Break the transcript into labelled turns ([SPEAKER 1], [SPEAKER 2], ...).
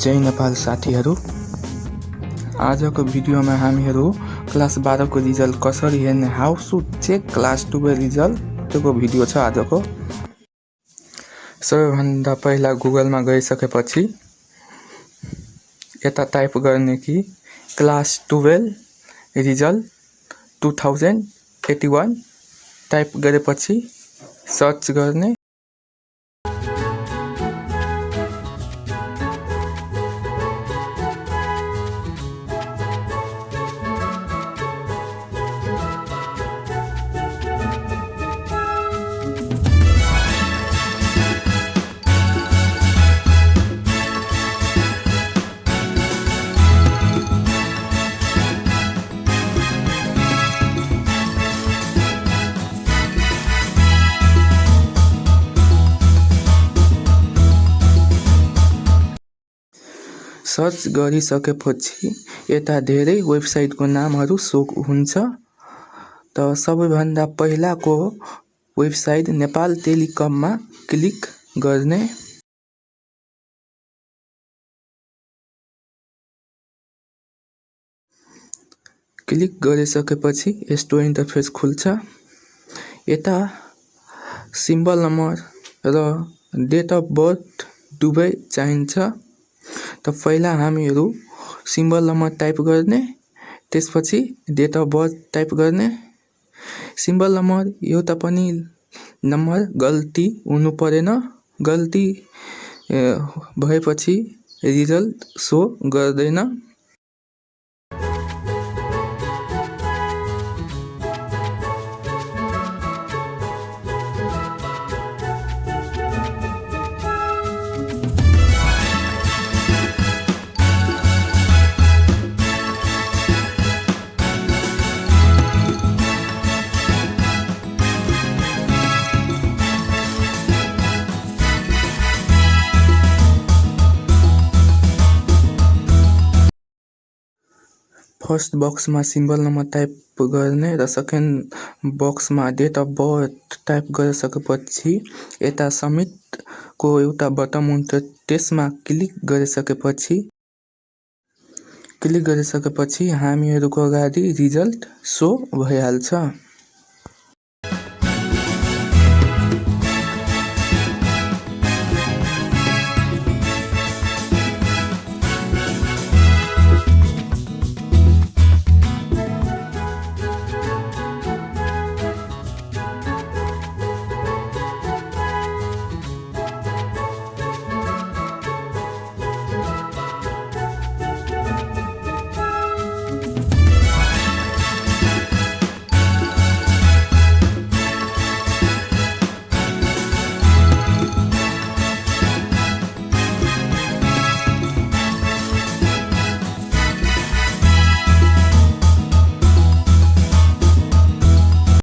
[SPEAKER 1] जय नेपाल साथीहरू, आजको भिडियोमा हामीहरू क्लास 12 को रिजल्ट कसरी हेर्ने, how should check class 12 result, त्यो भिडियो छ आजको। सबैभन्दा पहिला गुगलमा गइसकेपछि यता टाइप गर्ने कि क्लास 12 रिजल्ट 2081 टाइप गरेपछि सर्च गर्ने। सर्च गरिसकेपछि यता धेरै वेबसाइटको नामहरू सो हुन्छ। त सबैभन्दा पहिलाको वेबसाइट नेपाल टेलिकममा क्लिक गर्ने। क्लिक गरिसकेपछि यस्तो इन्टरफेस खुल्छ। यता सिम्बल नम्बर र डेट अफ बर्थ दुवै चाहिन्छ। त पहिला हामीहरू सिम्बल नम्बर टाइप गर्ने, त्यसपछि डेट अफ बर्थ टाइप गर्ने। सिम्बल नम्बर एउटा पनि नम्बर गल्ती हुनु परेन, गल्ती भएपछि रिजल्ट सो गर्दैन। फर्स्ट बक्समा सिम्बल नम्बर टाइप गर्ने र सेकेन्ड बक्समा डेट अफ बर्थ टाइप गरिसकेपछि यता सबमिटको एउटा बटन हुन्छ, त्यसमा क्लिक गरिसकेपछि हामीहरूको अगाडि रिजल्ट सो भइहाल्छ।